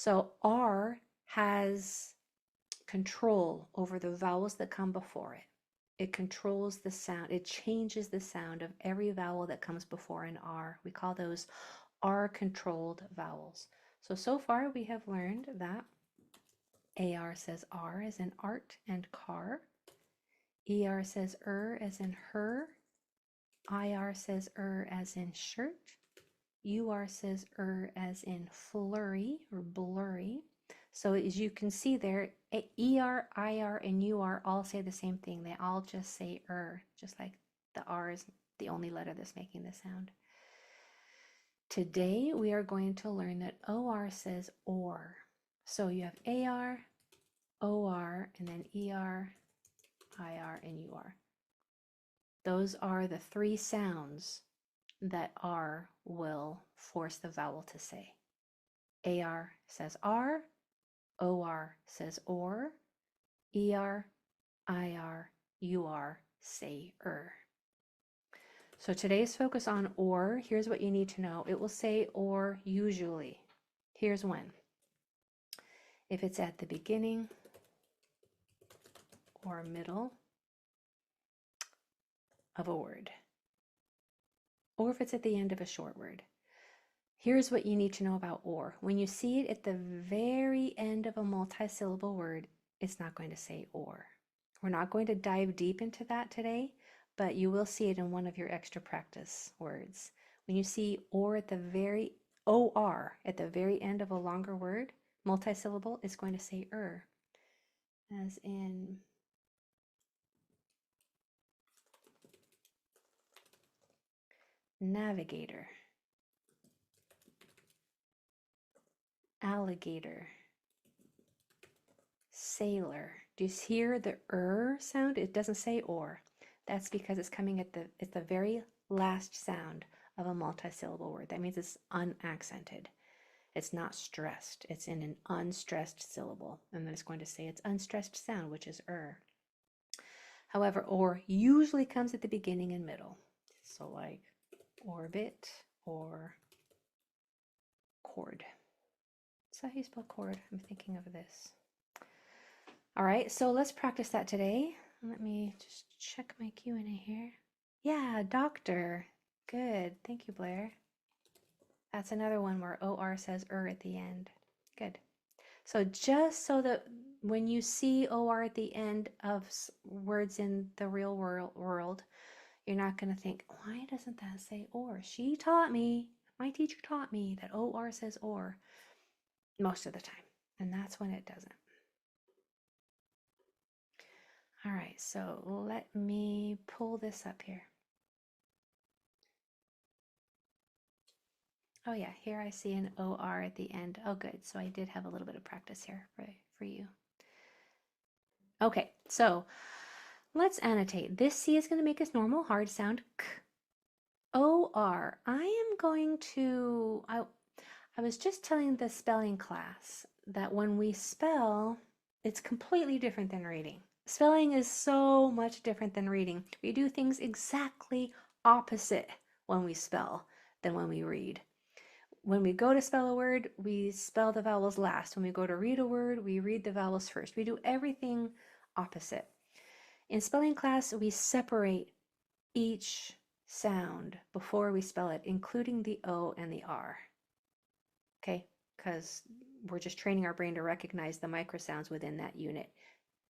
So R has control over the vowels that come before it. It controls the sound. It changes the sound of every vowel that comes before an R. We call those R-controlled vowels. So far we have learned that AR says R as in art and car. ER says as in her. IR says as in shirt. UR says as in flurry or blurry. So as you can see there, ER, IR, and UR all say the same thing. They all just say just like the R is the only letter that's making the sound. Today we are going to learn that OR says or. So you have AR, OR, and then ER, IR, and UR. Those are the three sounds that R will force the vowel to say. AR says R, OR says or, ER, IR, UR say So today's focus on or. Here's what you need to know. It will say or usually. Here's when. If it's at the beginning or middle of a word, or if it's at the end of a short word. Here's what you need to know about or. When you see it at the very end of a multisyllable word, it's not going to say or. We're not going to dive deep into that today, but you will see it in one of your extra practice words. When you see or at the very OR at the very end of a longer word, multisyllable, it's going to say as in navigator, alligator, sailor. Do you hear the sound? It doesn't say or. That's because it's coming at the very last sound of a multisyllable word. That means it's unaccented. It's not stressed. It's in an unstressed syllable. And then it's going to say its unstressed sound, which is However, or usually comes at the beginning and middle. So like orbit or cord. Is that how you spell cord? I'm thinking of this. All right, so let's practice that today. Let me just check my Q&A here. Yeah, doctor. Good. Thank you, Blair. That's another one where OR says at the end. Good. So just so that when you see OR at the end of words in the real world, you're not going to think, why doesn't that say or? She taught me, my teacher taught me that OR says or most of the time, and that's when it doesn't. All right, so let me pull this up here. Oh yeah, here I see an OR at the end. Oh good, so I did have a little bit of practice here for you. Okay, so let's annotate. This C is going to make its normal hard sound K. OR, I am going to, I was just telling the spelling class that when we spell, it's completely different than reading. Spelling is so much different than reading. We do things exactly opposite when we spell than when we read. When we go to spell a word, we spell the vowels last. When we go to read a word, we read the vowels first. We do everything opposite. In spelling class, we separate each sound before we spell it, including the O and the R. Okay, because we're just training our brain to recognize the microsounds within that unit.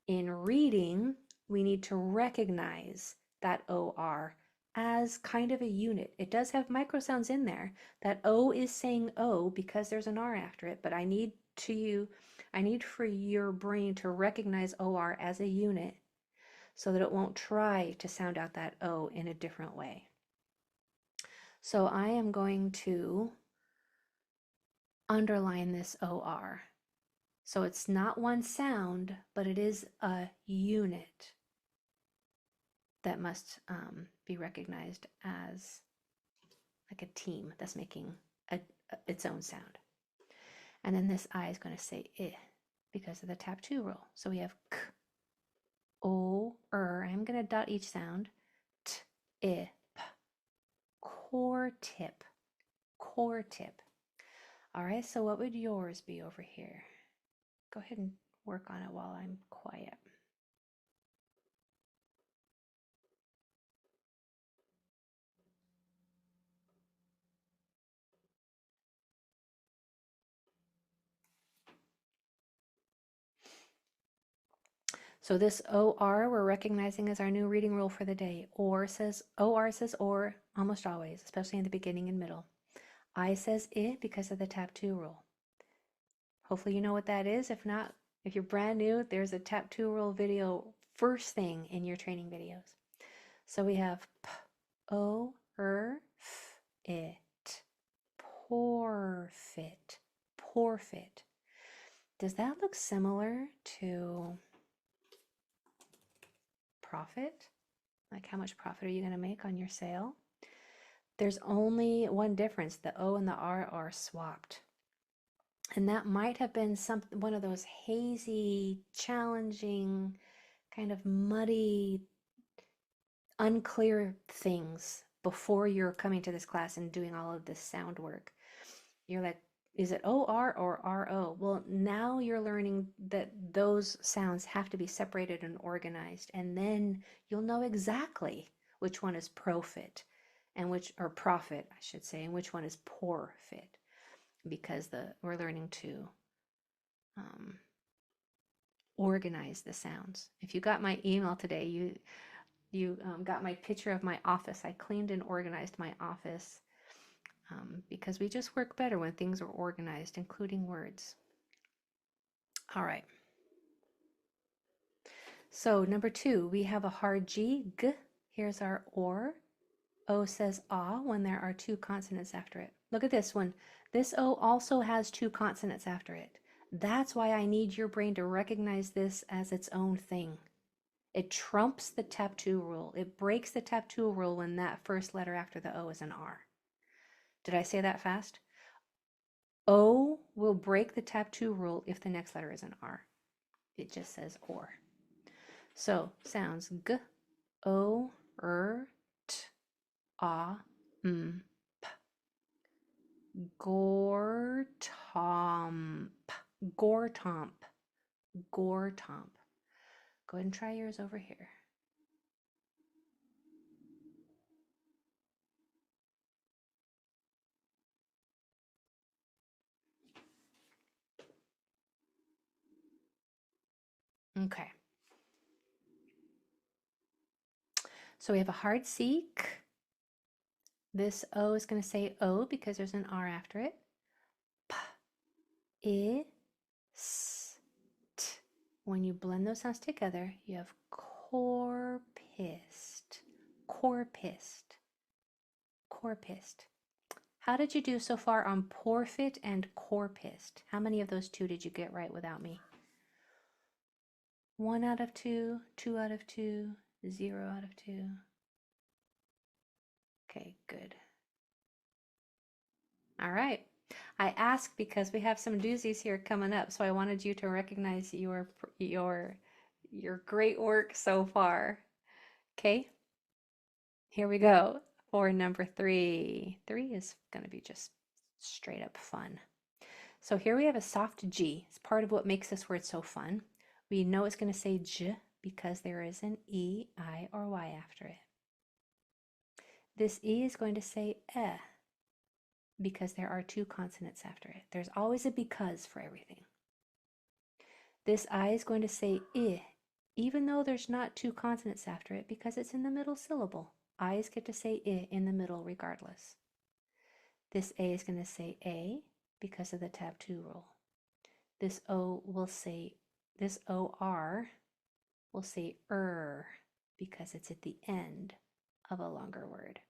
In reading, we need to recognize that OR as kind of a unit. It does have microsounds in there. That O is saying O because there's an R after it, but I need for your brain to recognize OR as a unit so that it won't try to sound out that O in a different way. So I am going to underline this OR. So it's not one sound, but it is a unit that must be recognized as like a team that's making its own sound. And then this I is going to say I because of the tap 2 rule. So we have K, O, I'm going to dot each sound. T, I, P. Core tip. Core tip. All right, so what would yours be over here? Go ahead and work on it while I'm quiet. So this OR we're recognizing as our new reading rule for the day. OR says OR almost always, especially in the beginning and middle. I says I because of the tap 2 rule. Hopefully you know what that is. If not, if you're brand new, there's a tap 2 rule video first thing in your training videos. So we have P, O, R, F, it. Porfit. Porfit. Does that look similar to profit? Like how much profit are you going to make on your sale? There's only one difference. The O and the R are swapped. And that might have been one of those hazy, challenging, kind of muddy, unclear things before you're coming to this class and doing all of this sound work. You're like, is it OR or RO? Well, now you're learning that those sounds have to be separated and organized, and then you'll know exactly which one is profit and or profit, I should say, and which one is poor fit, because we're learning to organize the sounds. If you got my email today, you got my picture of my office. I cleaned and organized my office. Because we just work better when things are organized, including words. All right. So number 2, we have a hard G, G. Here's our OR. O says ah when there are 2 consonants after it. Look at this one. This O also has 2 consonants after it. That's why I need your brain to recognize this as its own thing. It trumps the tap 2 rule. It breaks the tap 2 rule when that first letter after the O is an R. Did I say that fast? O will break the tap 2 rule if the next letter is an R. It just says OR. So sounds G, O, R, T, A, M, P. Gortomp. Gortomp. Gortomp. Go ahead and try yours over here. Okay. So we have a hard C. K. This O is going to say O because there's an R after it. P, I, S, T. When you blend those sounds together, you have corpist. Corpist. Corpist. How did you do so far on porfit and corpist? How many of those 2 did you get right without me? 1 out of 2, 2 out of 2, 0 out of 2. Okay, good. All right. I asked because we have some doozies here coming up, so I wanted you to recognize your great work so far. Okay, here we go for number 3. 3 is going to be just straight up fun. So here we have a soft G. It's part of what makes this word so fun. We know it's going to say J because there is an E, I, or Y after it. This E is going to say eh because there are 2 consonants after it. There's always a because for everything. This I is going to say I, even though there's not 2 consonants after it because it's in the middle syllable. I's get to say I in the middle regardless. This A is going to say A because of the tab 2 rule. This O will say, this OR will say because it's at the end of a longer word.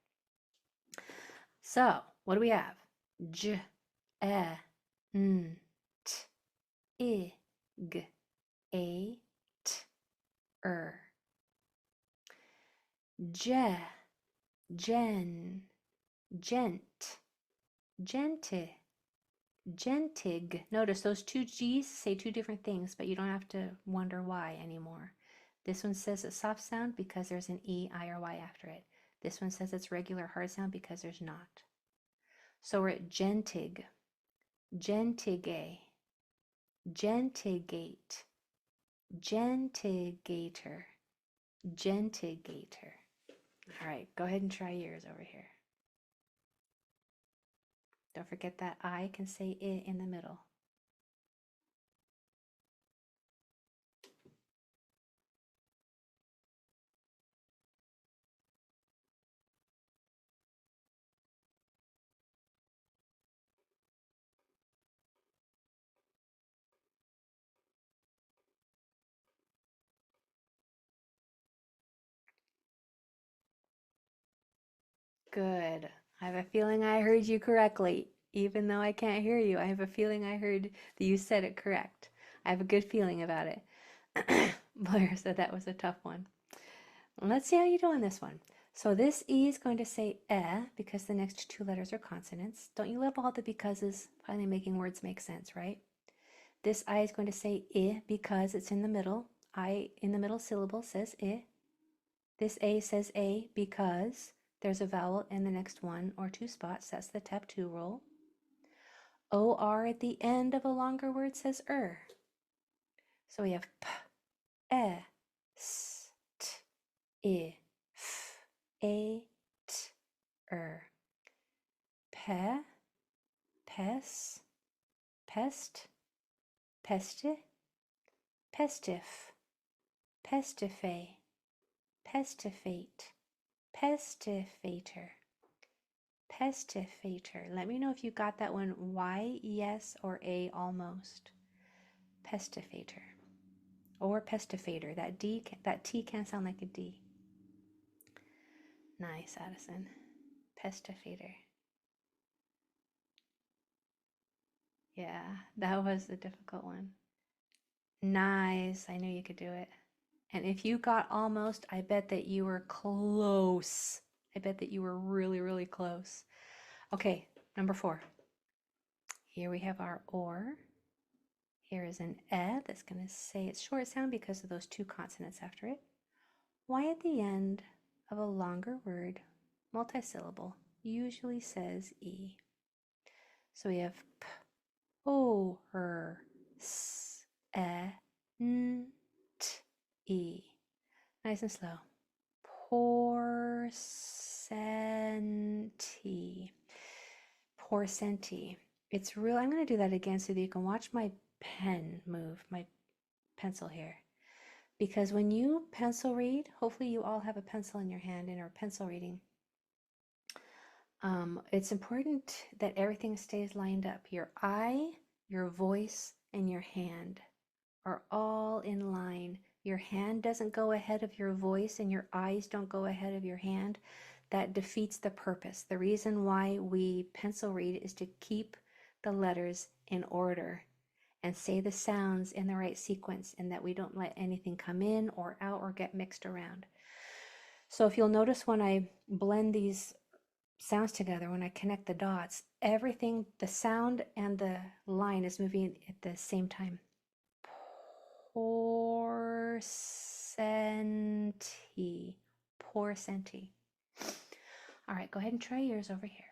So, what do we have? J, E, N, T, I, G, A, T, Je, gen, gent, gente, gentig. Notice those 2 G's say 2 different things, but you don't have to wonder why anymore. This one says a soft sound because there's an E, I, or Y after it. This one says it's regular hard sound because there's not. So we're at gentig. Gentigate, gentigate, gentigator, gentigator. All right, go ahead and try yours over here. Don't forget that I can say I in the middle. Good. I have a feeling I heard you correctly. Even though I can't hear you, I have a feeling I heard that you said it correct. I have a good feeling about it. Blair said that was a tough one. Let's see how you do on this one. So this E is going to say because the next two letters are consonants. Don't you love all the becauses? Finally making words make sense, right? This I is going to say I because it's in the middle. I in the middle syllable says I. This A says A because there's a vowel in the next one or two spots. That's the tap 2 rule. OR at the end of a longer word says So we have P, E, S, T, I, F, A, T, Pe, pes, pest, pesti, pestif, pestife, pestifate, pestifator, pestifator. Let me know if you got that one Y, yes, or A almost. Pestifator. Or pestifator. That T can't sound like a D. Nice, Addison. Pestifator. Yeah, that was a difficult one. Nice. I knew you could do it. And if you got almost, I bet that you were close. I bet that you were really, really close. Okay, number 4. Here we have our or. Here is an e that's going to say its short sound because of those two consonants after it. Y at the end of a longer word, multisyllable, usually says E. So we have P, O, R, S, E, N, T, E. Nice and slow. Porcenti. Porcenti. It's real. I'm going to do that again so that you can watch my pen move, my pencil here. Because when you pencil read, hopefully you all have a pencil in your hand and are pencil reading. It's important that everything stays lined up. Your eye, your voice, and your hand are all in line. Your hand doesn't go ahead of your voice and your eyes don't go ahead of your hand. That defeats the purpose. The reason why we pencil read is to keep the letters in order and say the sounds in the right sequence and that we don't let anything come in or out or get mixed around. So if you'll notice when I blend these sounds together, when I connect the dots, everything, the sound and the line is moving at the same time. Porcenti. Porcenti. All right, go ahead and try yours over here.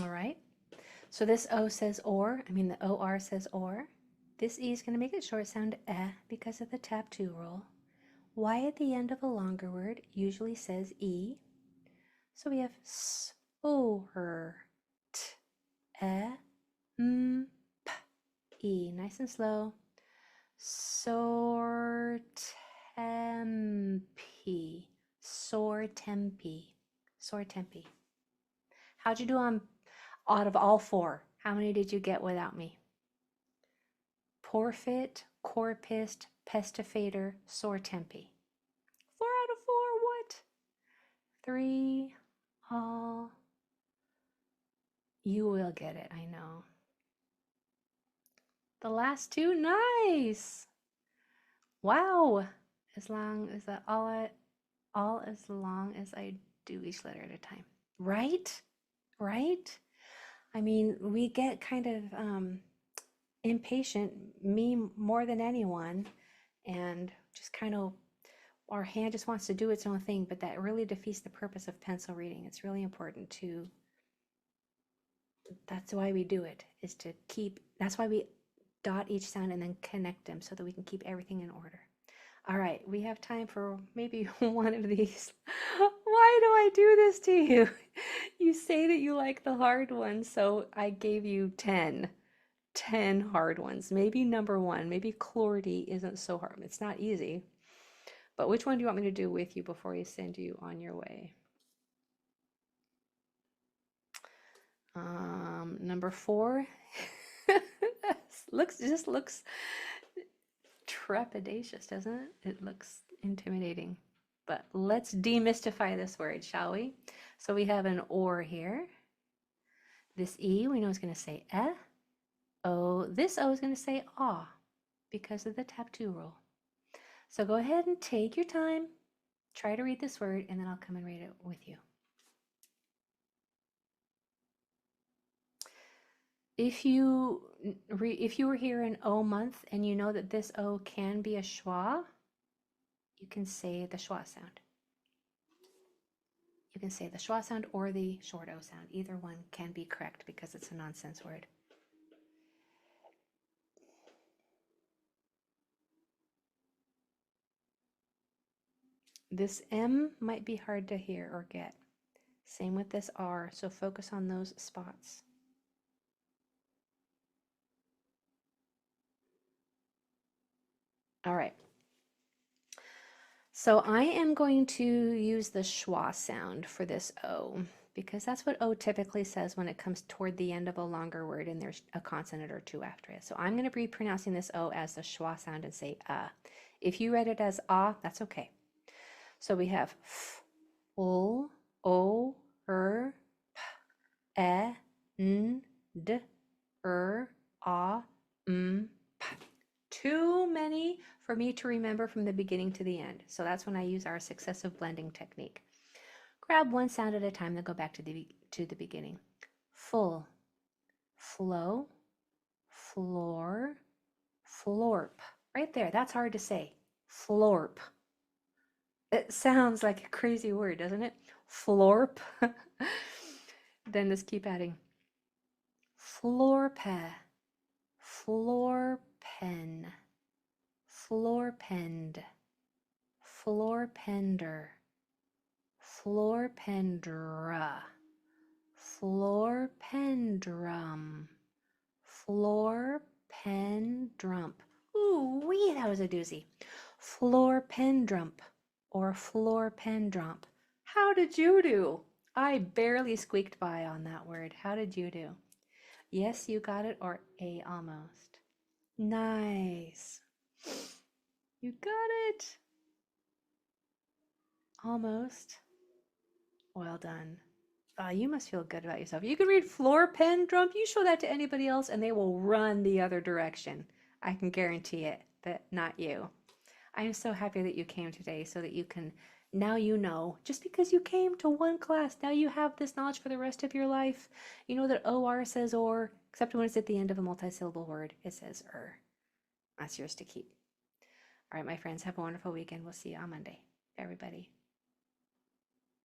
All right. So this O says or, the OR says or. This E is going to make it short sound because of the tap 2 rule. Y at the end of a longer word usually says E. So we have S, O, R, T, M, P, E. Nice and slow. Sortempi. Sortempi. Sortempi. How'd you do on out of all 4? How many did you get without me? Porfit, corpist, pestifator, sortempi. 4 out of 4, what? 3, all. You will get it, I know. The last 2, nice. Wow. As long as that all as long as I do each letter at a time. Right? Right? I mean, we get kind of impatient, me more than anyone, and just kind of our hand just wants to do its own thing, but that really defeats the purpose of pencil reading. It's really important to, that's why we do it, is to keep, that's why we dot each sound and then connect them so that we can keep everything in order. All right, we have time for maybe one of these. Why do I do this to you? You say that you like the hard ones, so I gave you 10 hard ones. Maybe number one, maybe Clordy isn't so hard. It's not easy. But which one do you want me to do with you before I send you on your way? Number 4 just looks trepidatious, doesn't it? It looks intimidating. But let's demystify this word, shall we? So we have an or here. This E we know is going to say eh. O, this O is going to say ah because of the tap 2 rule. So go ahead and take your time, try to read this word, and then I'll come and read it with you. If you were here in O month and you know that this O can be a schwa, you can say the schwa sound. You can say the schwa sound or the short O sound. Either one can be correct because it's a nonsense word. This M might be hard to hear or get. Same with this R, so focus on those spots. All right. So I am going to use the schwa sound for this O because that's what O typically says when it comes toward the end of a longer word and there's a consonant or two after it. So I'm going to be pronouncing this O as the schwa sound and say If you read it as that's okay. So we have f, ul, o, p, n, d, p. Too many for me to remember from the beginning to the end. So that's when I use our successive blending technique. Grab one sound at a time, then go back to the beginning. Full, flow, floor, florp. Right there, that's hard to say. Florp. It sounds like a crazy word, doesn't it? Florp. Then let's keep adding. Florpe, florpen, florpend, florpender, florpendra, florpendrum, florpendrump. Ooh wee, that was a doozy. Florpendrump or florpendrump. How did you do? I barely squeaked by on that word. How did you do? Yes, you got it, or A almost. Nice. You got it. Almost. Well done. You must feel good about yourself. You can read florpendrump. You show that to anybody else and they will run the other direction. I can guarantee it, but not you. I'm so happy that you came today so that you can, now you know, just because you came to one class, now you have this knowledge for the rest of your life. You know that OR says or, except when it's at the end of a multisyllable word, it says That's yours to keep. All right, my friends, have a wonderful weekend. We'll see you on Monday. Everybody.